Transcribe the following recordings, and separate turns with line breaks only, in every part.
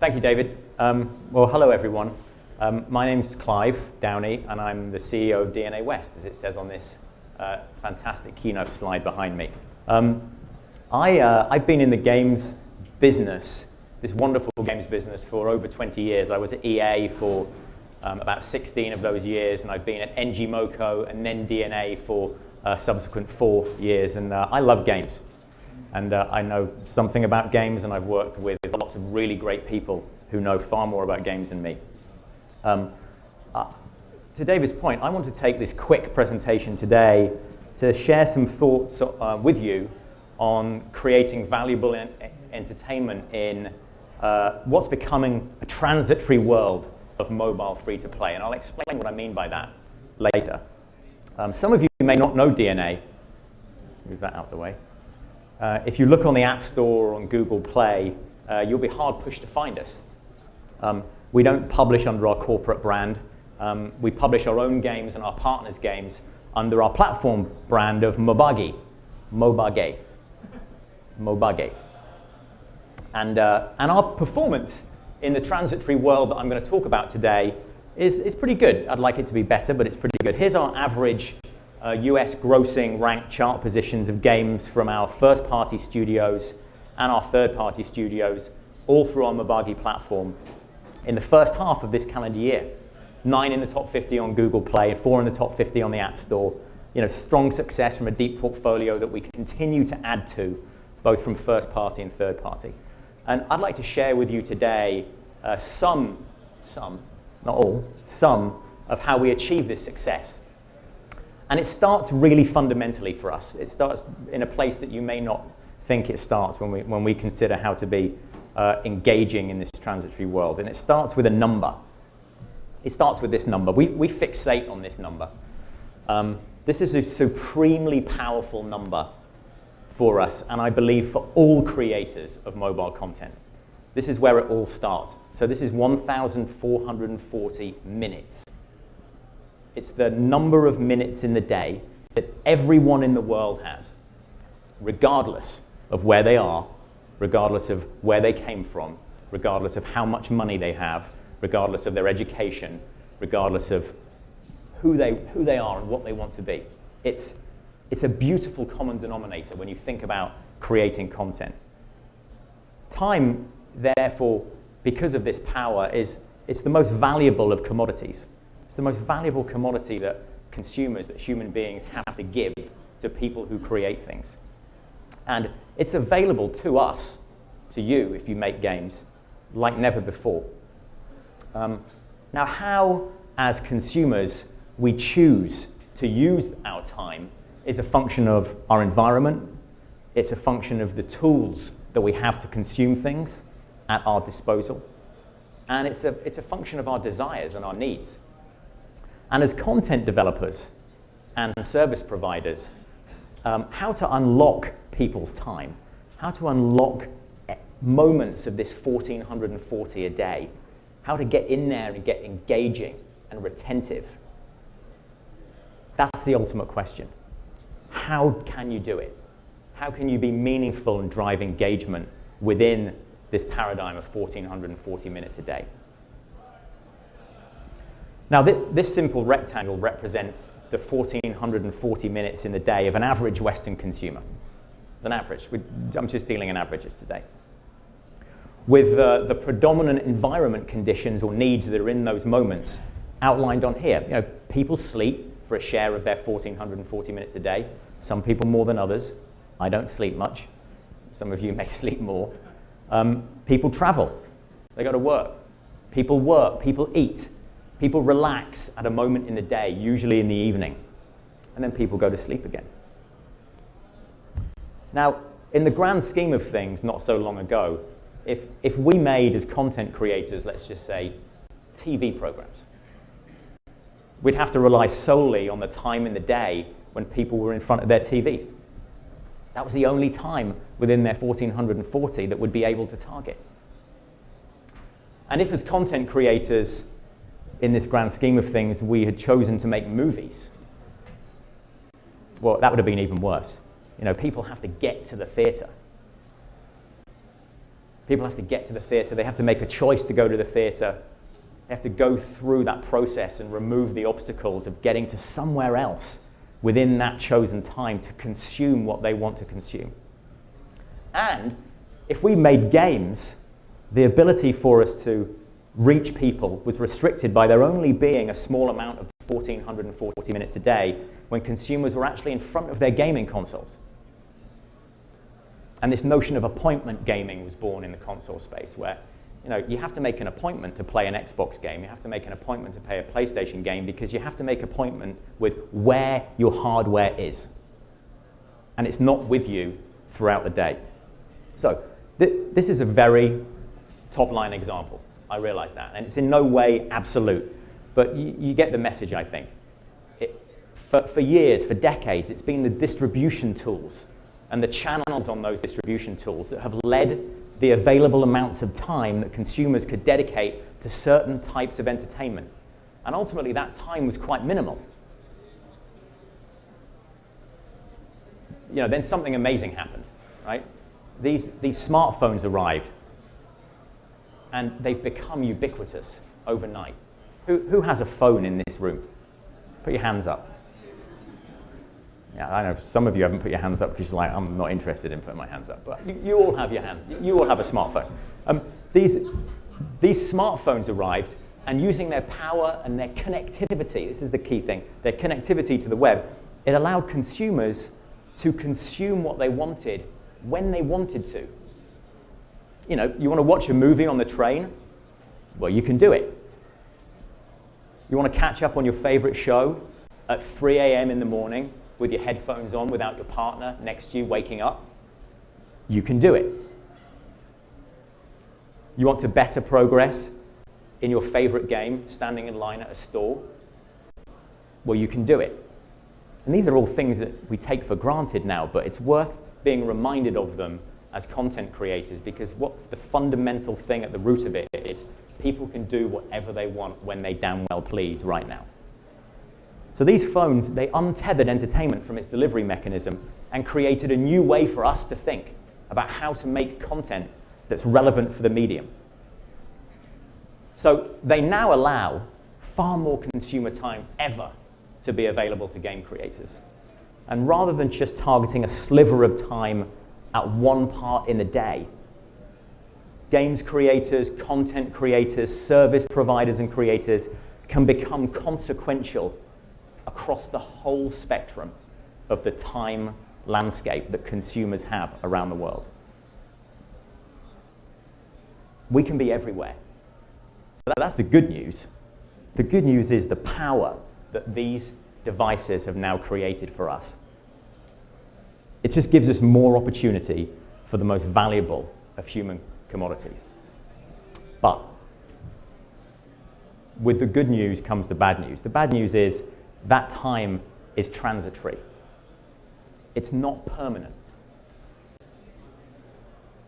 Thank you, David. Well, hello, everyone. My name's Clive Downie, and I'm the CEO of DeNA West, as it says on this fantastic keynote slide behind me. I've been in the games business, this wonderful games business, for over 20 years. I was at EA for about 16 of those years, and I've been at NG Moco and then DeNA for subsequent 4 years, and I love games. And I know something about games, and I've worked with lots of really great people who know far more about games than me. To David's point, I want to take this quick presentation today to share some thoughts with you on creating valuable entertainment in what's becoming a transitory world of mobile free-to-play. And I'll explain what I mean by that later. Some of you may not know DeNA. Let's move that out of the way. If you look on the App Store or on Google Play, you'll be hard-pushed to find us. We don't publish under our corporate brand. We publish our own games and our partners' games under our platform brand of Mobage. And our performance in the transitory world that I'm going to talk about today is pretty good. I'd like it to be better, but it's pretty good. Here's our average US grossing ranked chart positions of games from our first-party studios and our third-party studios, all through our Mobage platform in the first half of this calendar year. 9 in the top 50 on Google Play, 4 in the top 50 on the App Store. You know, strong success from a deep portfolio that we continue to add to, both from first-party and third-party. And I'd like to share with you today some, not all, some of how we achieve this success. And it starts really fundamentally for us. It starts in a place that you may not think it starts when we consider how to be engaging in this transitory world. And it starts with a number. It starts with this number. We fixate on this number. This is a supremely powerful number for us, and I believe for all creators of mobile content. This is where it all starts. So this is 1,440 minutes. It's the number of minutes in the day that everyone in the world has, regardless of where they are, regardless of where they came from, regardless of how much money they have, regardless of their education, regardless of who they are and what they want to be. It's a beautiful common denominator when you think about creating content. Time, therefore, because of this power, it's the most valuable of commodities. It's the most valuable commodity that consumers, that human beings have to give to people who create things. And it's available to us, to you, if you make games, like never before. Now, how, as consumers, we choose to use our time is a function of our environment. It's a function of the tools that we have to consume things at our disposal. And it's a function of our desires and our needs. And as content developers and service providers, how to unlock people's time, how to unlock moments of this 1,440 a day, how to get in there and get engaging and retentive. That's the ultimate question. How can you do it? How can you be meaningful and drive engagement within this paradigm of 1,440 minutes a day? Now, this simple rectangle represents the 1,440 minutes in the day of an average Western consumer. An average. I'm just dealing in averages today. With the predominant environment conditions or needs that are in those moments outlined on here. You know, people sleep for a share of their 1,440 minutes a day. Some people more than others. I don't sleep much. Some of you may sleep more. People travel. They go to work. People eat. People relax at a moment in the day, usually in the evening. And then people go to sleep again. Now, in the grand scheme of things, not so long ago, if we made, as content creators, let's just say, TV programs, we'd have to rely solely on the time in the day when people were in front of their TVs. That was the only time within their 1,440 that would be able to target. And if, as content creators, in this grand scheme of things, we had chosen to make movies, well, that would have been even worse. You know, people have to get to the theater. People have to get to the theatre. They have to make a choice to go to the theatre. They have to go through that process and remove the obstacles of getting to somewhere else within that chosen time to consume what they want to consume. And if we made games, the ability for us to reach people was restricted by there only being a small amount of 1,440 minutes a day when consumers were actually in front of their gaming consoles. And this notion of appointment gaming was born in the console space, where you have to make an appointment to play an Xbox game, you have to make an appointment to play a PlayStation game, because you have to make an appointment with where your hardware is. And it's not with you throughout the day. So this is a very top-line example. I realize that. And it's in no way absolute. But you get the message, I think. For years, for decades, it's been the distribution tools and the channels on those distribution tools that have led the available amounts of time that consumers could dedicate to certain types of entertainment. And ultimately, that time was quite minimal. Then something amazing happened, right? These smartphones arrived, and they've become ubiquitous overnight. Who has a phone in this room? Put your hands up. Yeah, I know some of you haven't put your hands up because you're like, I'm not interested in putting my hands up. But you all have your hand. You all have a smartphone. These smartphones arrived, and using their power and their connectivity, this is the key thing, their connectivity to the web, it allowed consumers to consume what they wanted when they wanted to. You want to watch a movie on the train? Well, you can do it. You want to catch up on your favorite show at 3 a.m. in the morning with your headphones on without your partner next to you waking up? You can do it. You want to better progress in your favorite game, standing in line at a store? Well, you can do it. And these are all things that we take for granted now, but it's worth being reminded of them as content creators, because what's the fundamental thing at the root of it is people can do whatever they want when they damn well please right now. So these phones, they untethered entertainment from its delivery mechanism and created a new way for us to think about how to make content that's relevant for the medium. So they now allow far more consumer time ever to be available to game creators. And rather than just targeting a sliver of time at one part in the day, games creators, content creators, service providers and creators can become consequential across the whole spectrum of the time landscape that consumers have around the world. We can be everywhere. So that's the good news. The good news is the power that these devices have now created for us. It just gives us more opportunity for the most valuable of human commodities. But with the good news comes the bad news. The bad news is that time is transitory. It's not permanent.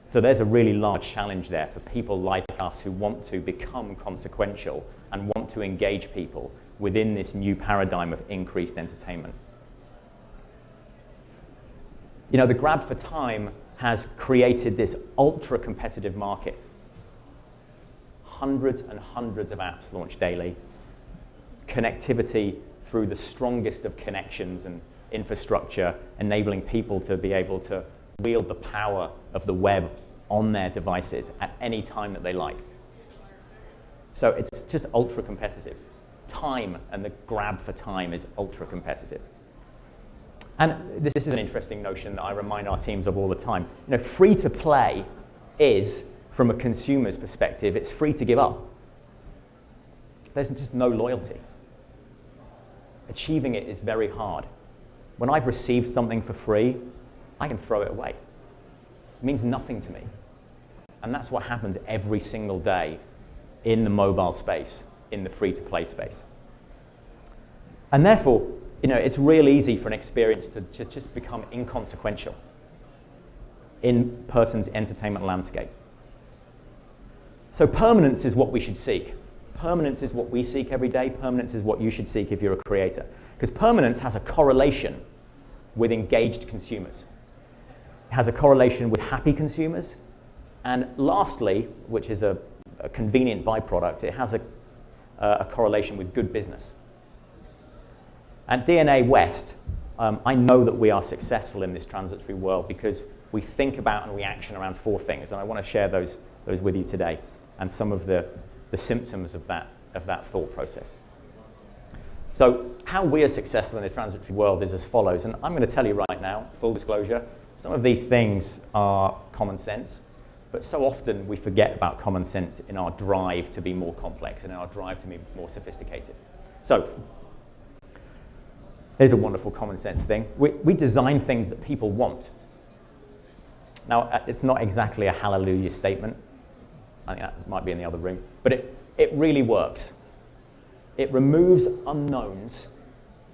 So there's a really large challenge there for people like us who want to become consequential and want to engage people within this new paradigm of increased entertainment. The grab for time has created this ultra-competitive market. Hundreds and hundreds of apps launched daily. Connectivity through the strongest of connections and infrastructure, enabling people to be able to wield the power of the web on their devices at any time that they like. So it's just ultra-competitive. Time and the grab for time is ultra-competitive. And this is an interesting notion that I remind our teams of all the time. Free to play is, from a consumer's perspective, it's free to give up. There's just no loyalty. Achieving it is very hard. When I've received something for free, I can throw it away. It means nothing to me. And that's what happens every single day in the mobile space, in the free-to-play space. And therefore, it's real easy for an experience to just become inconsequential in a person's entertainment landscape. So permanence is what we should seek. Permanence is what we seek every day. Permanence is what you should seek if you're a creator. Because permanence has a correlation with engaged consumers. It has a correlation with happy consumers, And lastly, which is a convenient byproduct, it has a correlation with good business. At DeNA West, I know that we are successful in this transitory world because we think about and we action around 4 things, and I want to share those with you today and some of the symptoms of that thought process. So how we are successful in the transitory world is as follows, and I'm going to tell you right now, full disclosure, some of these things are common sense, but so often we forget about common sense in our drive to be more complex and in our drive to be more sophisticated. So here's a wonderful common sense thing. We design things that people want. Now, it's not exactly a hallelujah statement. I think that might be in the other room, but it really works. It removes unknowns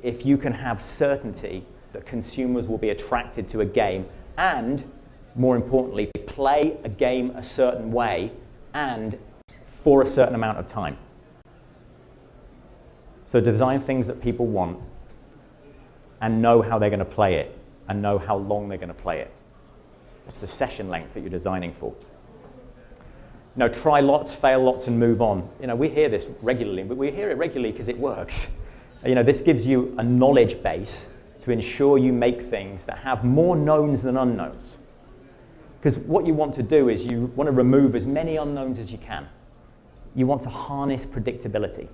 if you can have certainty that consumers will be attracted to a game and, more importantly, play a game a certain way and for a certain amount of time. So design things that people want and know how they're going to play it and know how long they're going to play it. It's the session length that you're designing for. Try lots, fail lots, and move on. We hear this regularly, but we hear it regularly because it works. This gives you a knowledge base to ensure you make things that have more knowns than unknowns. Because what you want to do is you want to remove as many unknowns as you can. You want to harness predictability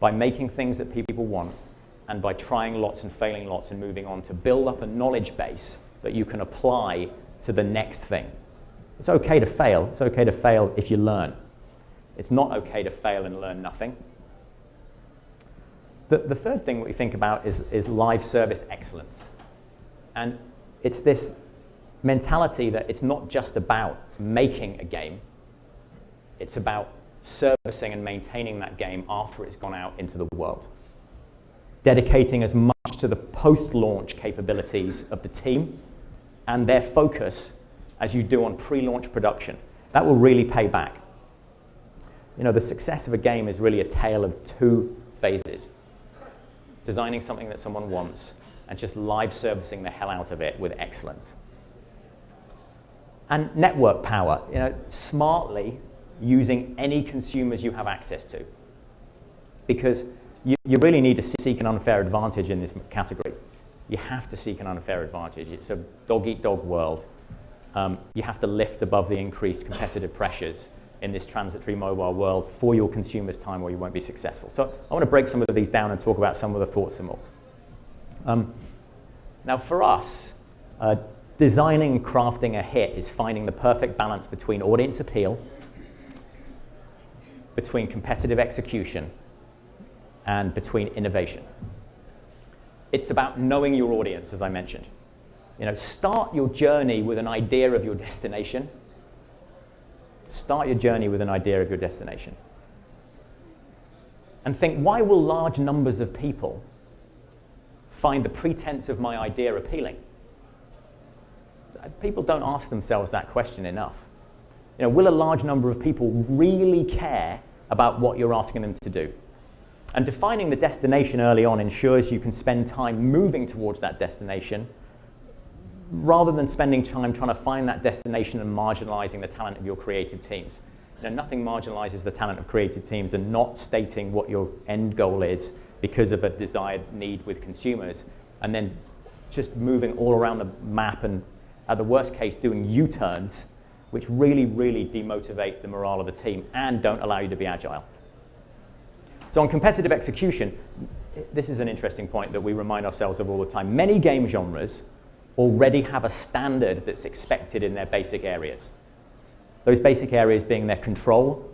by making things that people want and by trying lots and failing lots and moving on to build up a knowledge base that you can apply to the next thing. It's okay to fail. It's okay to fail if you learn. It's not okay to fail and learn nothing. The third thing we think about is live service excellence. And it's this mentality that it's not just about making a game. It's about servicing and maintaining that game after it's gone out into the world. Dedicating as much to the post-launch capabilities of the team and their focus as you do on pre-launch production. That will really pay back. The success of a game is really a tale of 2 phases. Designing something that someone wants and just live servicing the hell out of it with excellence. And network power, smartly using any consumers you have access to. Because you really need to seek an unfair advantage in this category. You have to seek an unfair advantage. It's a dog-eat-dog world. You have to lift above the increased competitive pressures in this transitory mobile world for your consumers' time or you won't be successful. So I want to break some of these down and talk about some of the thoughts some more. Now for us, designing and crafting a hit is finding the perfect balance between audience appeal, between competitive execution, and between innovation. It's about knowing your audience, as I mentioned. Start your journey with an idea of your destination. Start your journey with an idea of your destination. And think, why will large numbers of people find the pretense of my idea appealing? People don't ask themselves that question enough. Will a large number of people really care about what you're asking them to do? And defining the destination early on ensures you can spend time moving towards that destination rather than spending time trying to find that destination and marginalizing the talent of your creative teams. Nothing marginalizes the talent of creative teams and not stating what your end goal is because of a desired need with consumers, and then just moving all around the map and, at the worst case, doing U-turns, which really, really demotivate the morale of the team and don't allow you to be agile. So on competitive execution, this is an interesting point that we remind ourselves of all the time. Many game genres already have a standard that's expected in their basic areas. Those basic areas being their control,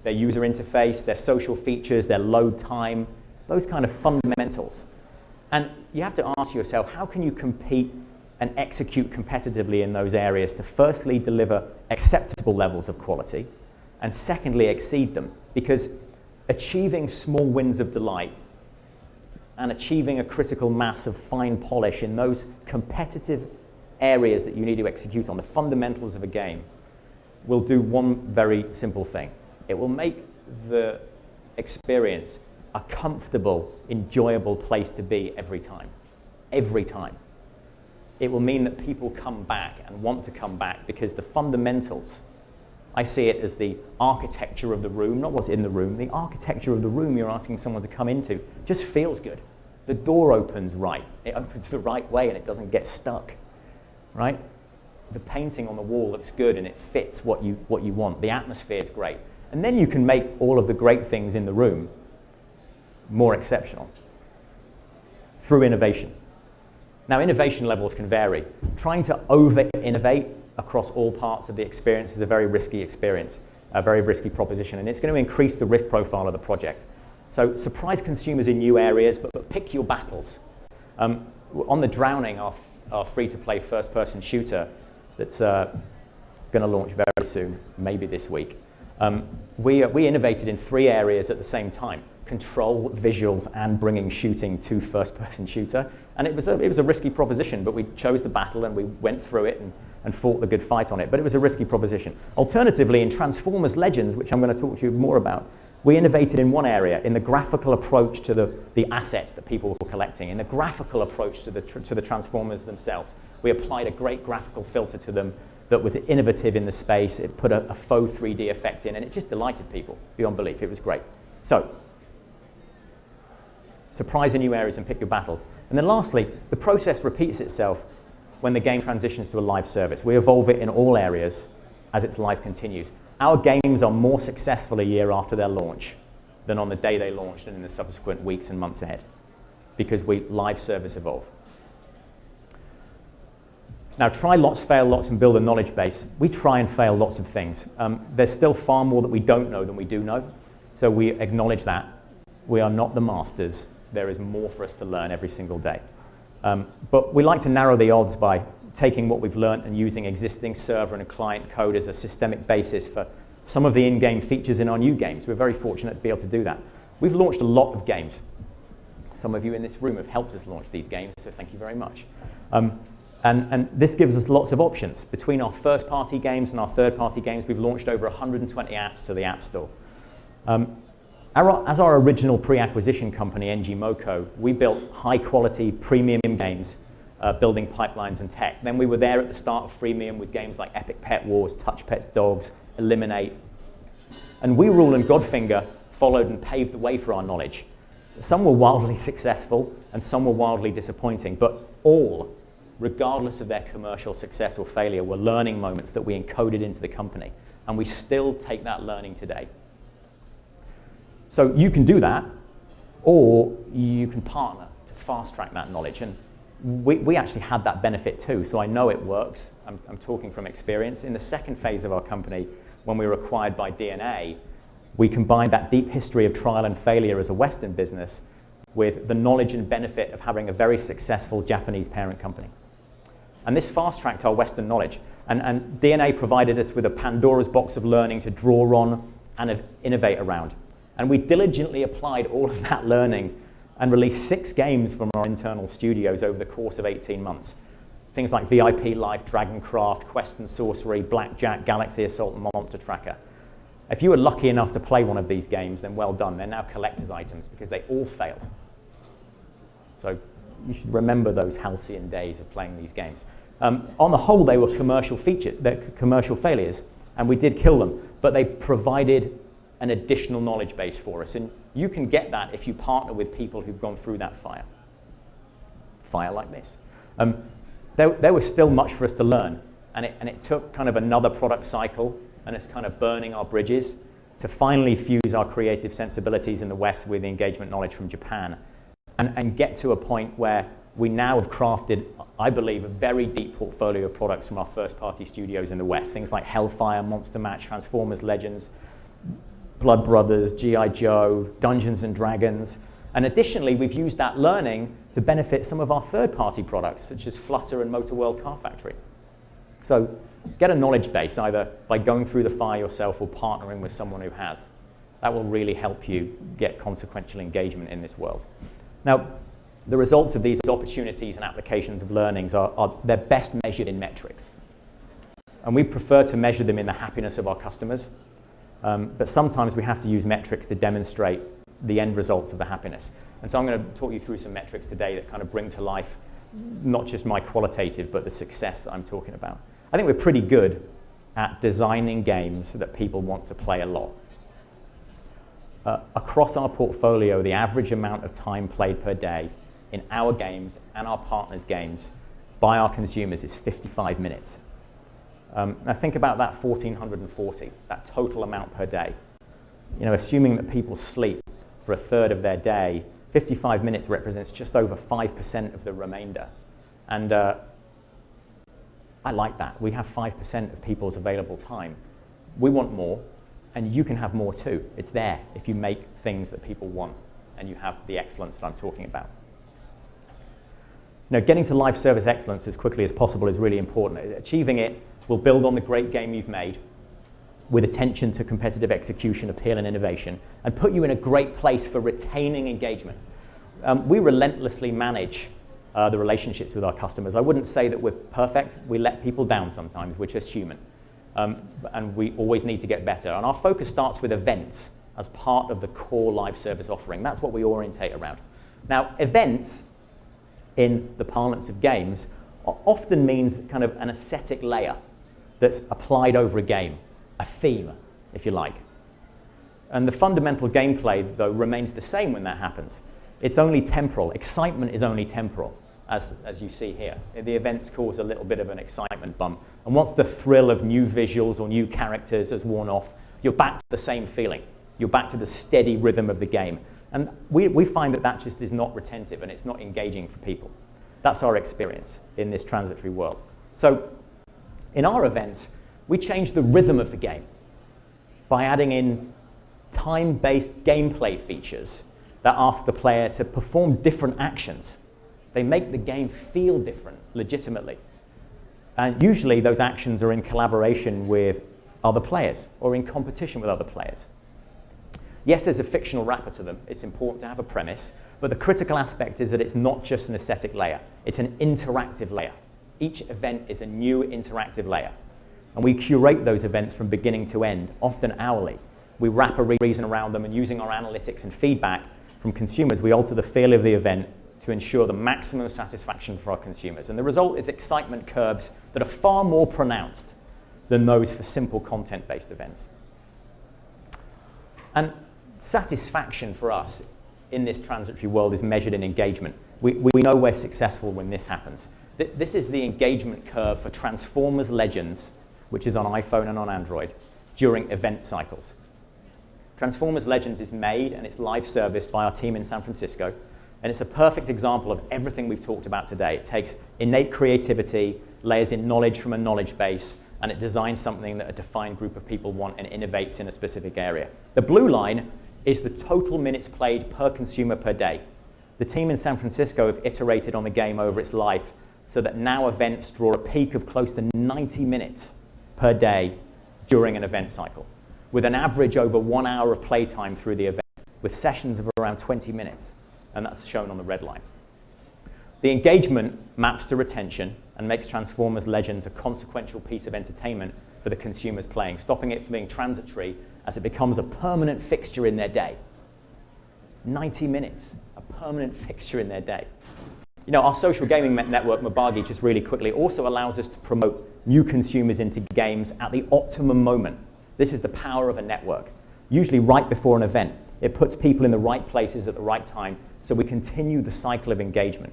their user interface, their social features, their load time, those kind of fundamentals. And you have to ask yourself, how can you compete and execute competitively in those areas to firstly deliver acceptable levels of quality, and secondly exceed them? Because achieving small wins of delight and achieving a critical mass of fine polish in those competitive areas that you need to execute on, the fundamentals of a game, will do one very simple thing. It will make the experience a comfortable, enjoyable place to be every time. Every time. it will mean that people come back and want to come back because the fundamentals, I see it as the architecture of the room, not what's in the room, the architecture of the room you're asking someone to come into just feels good. The door opens right, it opens the right way and it doesn't get stuck, right? The painting on the wall looks good and it fits what you want. The atmosphere is great. And then you can make all of the great things in the room more exceptional through innovation. Now, innovation levels can vary. Trying to over-innovate across all parts of the experience is a very risky experience, a very risky proposition, and it's going to increase the risk profile of the project. So surprise consumers in new areas, but pick your battles. On the Drowning, our free-to-play first-person shooter that's going to launch very soon, maybe this week, we innovated in 3 areas at the same time: control, visuals, and bringing shooting to first-person shooter. And it was a risky proposition, but we chose the battle and we went through it and fought the good fight on it. But it was a risky proposition. Alternatively, in Transformers Legends, which I'm going to talk to you more about, we innovated in one area, in the graphical approach to the assets that people were collecting, in the graphical approach to the Transformers themselves. We applied a great graphical filter to them that was innovative in the space. It put a faux 3D effect in, and it just delighted people beyond belief. It was great. So, surprise in new areas and pick your battles. And then lastly, the process repeats itself when the game transitions to a live service. We evolve it in all areas as its life continues. Our games are more successful a year after their launch than on the day they launched and in the subsequent weeks and months ahead, because we live service evolve. Now, try lots, fail lots, and build a knowledge base. We try and fail lots of things. There's still far more that we don't know than we do know, so we acknowledge that. We are not the masters. There is more for us to learn every single day. But we like to narrow the odds by taking what we've learned and using existing server and client code as a systemic basis for some of the in-game features in our new games. We're very fortunate to be able to do that. We've launched a lot of games. Some of you in this room have helped us launch these games, so thank you very much. And this gives us lots of options. Between our first-party games and our third-party games, we've launched over 120 apps to the App Store. As our original pre-acquisition company, NG Moco, we built high-quality premium games, building pipelines and tech. Then we were there at the start of freemium with games like Epic Pet Wars, Touch Pets Dogs, Eliminate. And We Rule and Godfinger followed and paved the way for our knowledge. Some were wildly successful and some were wildly disappointing, but all, regardless of their commercial success or failure, were learning moments that we encoded into the company. And we still take that learning today. So you can do that, or you can partner to fast-track that knowledge. And we actually had that benefit too, so I know it works. I'm talking from experience. In the second phase of our company, when we were acquired by DeNA, we combined that deep history of trial and failure as a Western business with the knowledge and benefit of having a very successful Japanese parent company. And this fast-tracked our Western knowledge. And DeNA provided us with a Pandora's box of learning to draw on and innovate around. And we diligently applied all of that learning and released 6 games from our internal studios over the course of 18 months. Things like VIP Life, Dragoncraft, Quest and Sorcery, Blackjack, Galaxy Assault, and Monster Tracker. If you were lucky enough to play one of these games, then well done. They're now collector's items because they all failed. So you should remember those halcyon days of playing these games. On the whole, they were commercial failures, and we did kill them, but they provided an additional knowledge base for us. And you can get that if you partner with people who've gone through that fire like this. There was still much for us to learn, and it took kind of another product cycle, and it's kind of burning our bridges to finally fuse our creative sensibilities in the West with the engagement knowledge from Japan, and get to a point where we now have crafted, I believe, a very deep portfolio of products from our first-party studios in the West. Things like Hellfire, Monster Match, Transformers Legends, Blood Brothers, G.I. Joe, Dungeons and Dragons. And additionally, we've used that learning to benefit some of our third-party products, such as Flutter and Motor World Car Factory. So get a knowledge base, either by going through the fire yourself or partnering with someone who has. That will really help you get consequential engagement in this world. Now, the results of these opportunities and applications of learnings they're best measured in metrics. And we prefer to measure them in the happiness of our customers. But sometimes we have to use metrics to demonstrate the end results of the happiness. And so I'm going to talk you through some metrics today that kind of bring to life not just my qualitative, but the success that I'm talking about. I think we're pretty good at designing games that people want to play a lot. Across our portfolio, the average amount of time played per day in our games and our partners' games by our consumers is 55 minutes. Now think about that 1,440, that total amount per day. You know, assuming that people sleep for a third of their day, 55 minutes represents just over 5% of the remainder. And I like that. We have 5% of people's available time. We want more, and you can have more too. It's there if you make things that people want and you have the excellence that I'm talking about. Now, getting to live service excellence as quickly as possible is really important. Achieving it will build on the great game you've made with attention to competitive execution, appeal, and innovation, and put you in a great place for retaining engagement. We relentlessly manage the relationships with our customers. I wouldn't say that we're perfect. We let people down sometimes. We're just human. And we always need to get better. And our focus starts with events as part of the core live service offering. That's what we orientate around. Now, events, in the parlance of games, often means kind of an aesthetic layer that's applied over a game, a theme, if you like. And the fundamental gameplay, though, remains the same when that happens. It's only temporal. Excitement is only temporal, as you see here. The events cause a little bit of an excitement bump. And once the thrill of new visuals or new characters has worn off, you're back to the same feeling. You're back to the steady rhythm of the game. And we find that that just is not retentive and it's not engaging for people. That's our experience in this transitory world. So in our events, we change the rhythm of the game by adding in time-based gameplay features that ask the player to perform different actions. They make the game feel different, legitimately. And usually those actions are in collaboration with other players or in competition with other players. Yes, there's a fictional wrapper to them. It's important to have a premise, but the critical aspect is that it's not just an aesthetic layer. It's an interactive layer. Each event is a new interactive layer. And we curate those events from beginning to end, often hourly. We wrap a reason around them, and using our analytics and feedback from consumers, we alter the feel of the event to ensure the maximum satisfaction for our consumers. And the result is excitement curves that are far more pronounced than those for simple content-based events. And satisfaction for us in this transitory world is measured in engagement. We know we're successful when this happens. This is the engagement curve for Transformers Legends, which is on iPhone and on Android, during event cycles. Transformers Legends is made and it's live serviced by our team in San Francisco, and it's a perfect example of everything we've talked about today. It takes innate creativity, layers in knowledge from a knowledge base, and it designs something that a defined group of people want and innovates in a specific area. The blue line is the total minutes played per consumer per day. The team in San Francisco have iterated on the game over its life so that now events draw a peak of close to 90 minutes per day during an event cycle, with an average over 1 hour of playtime through the event, with sessions of around 20 minutes, and that's shown on the red line. The engagement maps to retention and makes Transformers Legends a consequential piece of entertainment for the consumers playing, stopping it from being transitory as it becomes a permanent fixture in their day. 90 minutes, a permanent fixture in their day. You know, our social gaming network, Mabagi, just really quickly, also allows us to promote new consumers into games at the optimum moment. This is the power of a network, usually right before an event. It puts people in the right places at the right time, so we continue the cycle of engagement.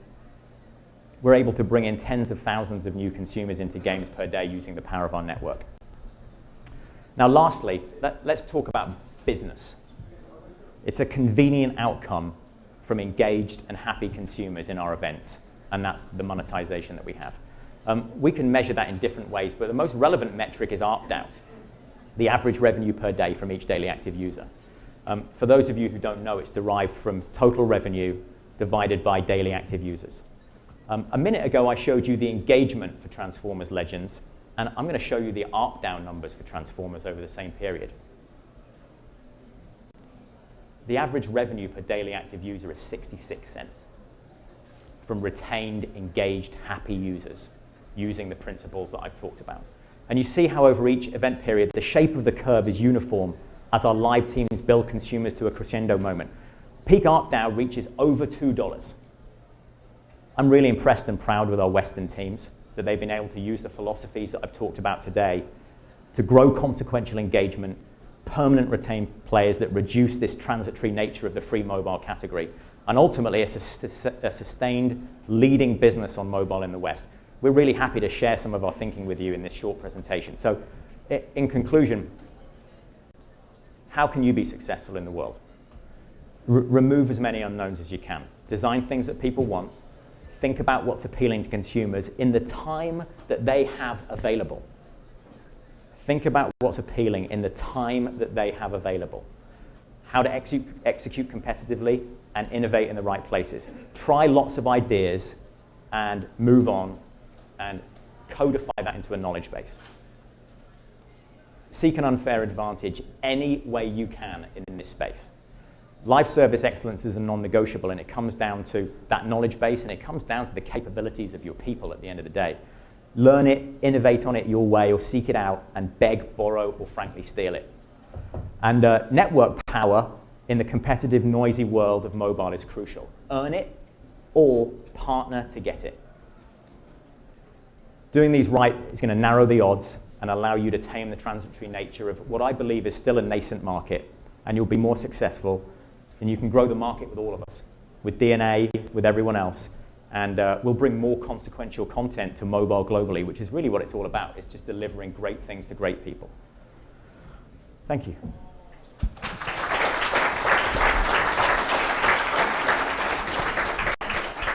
We're able to bring in tens of thousands of new consumers into games per day using the power of our network. Now, lastly, let's talk about business. It's a convenient outcome from engaged and happy consumers in our events, and that's the monetization that we have. We can measure that in different ways, but the most relevant metric is ARPDAU, the average revenue per day from each daily active user. For those of you who don't know, it's derived from total revenue divided by daily active users. A minute ago, I showed you the engagement for Transformers Legends, and I'm going to show you the ARPDAU numbers for Transformers over the same period. The average revenue per daily active user is 66 cents from retained, engaged, happy users using the principles that I've talked about. And you see how over each event period, the shape of the curve is uniform as our live teams build consumers to a crescendo moment. Peak ARPDAU reaches over $2. I'm really impressed and proud with our Western teams, that they've been able to use the philosophies that I've talked about today to grow consequential engagement, permanent retained players that reduce this transitory nature of the free mobile category, and ultimately a sustained leading business on mobile in the West. We're really happy to share some of our thinking with you in this short presentation. So in conclusion, how can you be successful in the world? Remove as many unknowns as you can. Design things that people want. Think about what's appealing to consumers in the time that they have available. Think about what's appealing in the time that they have available. How to execute competitively and innovate in the right places. Try lots of ideas and move on and codify that into a knowledge base. Seek an unfair advantage any way you can in this space. Live service excellence is a non-negotiable, and it comes down to that knowledge base, and it comes down to the capabilities of your people at the end of the day. Learn it, innovate on it your way, or seek it out and beg, borrow, or frankly steal it. And network power in the competitive, noisy world of mobile is crucial. Earn it or partner to get it. Doing these right is going to narrow the odds and allow you to tame the transitory nature of what I believe is still a nascent market, and you'll be more successful, and you can grow the market with all of us, with DeNA, with everyone else, and we'll bring more consequential content to mobile globally, which is really what it's all about. It's just delivering great things to great people. Thank you.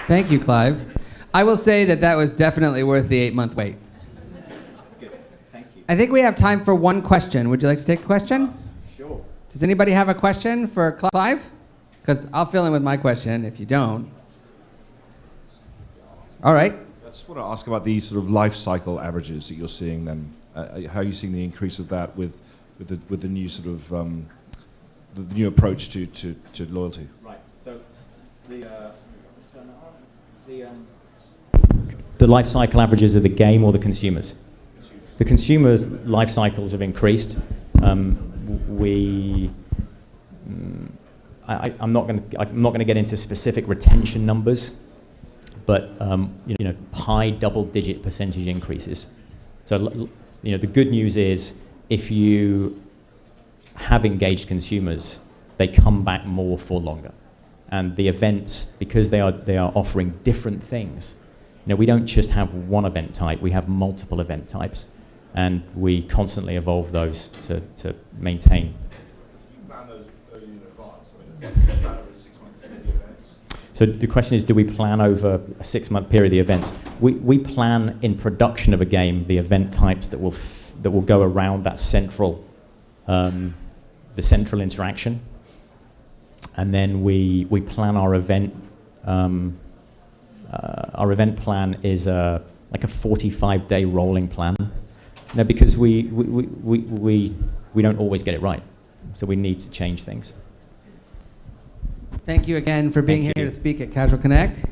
Thank you, Clive. I will say that was definitely worth the 8-month wait.
Good. Thank you.
I think we have time for one question. Would you like to take a question?
Sure.
Does anybody have a question for Clive? Because I'll fill in with my question if you don't. All right.
I just want to ask about the sort of life cycle averages that you're seeing then. How are you seeing the increase of that with the new sort of the new approach to loyalty?
Right. So the life cycle averages of the game or the consumers? The consumers' life cycles have increased. I'm not going to get into specific retention numbers, but high double-digit percentage increases. So the good news is if you have engaged consumers, they come back more for longer. And the events, because they are offering different things, we don't just have one event type, we have multiple event types, and we constantly evolve those to maintain.
You plan those early in advance. I mean, you plan over a 6-month period of events.
So the question is, do we plan over a 6-month period the events? We plan in production of a game the event types that will go around that central, the central interaction, and then we plan our event. Our event plan is like a 45-day rolling plan. Because we don't always get it right, so we need to change things.
Thank you again for being here to speak at Casual Connect.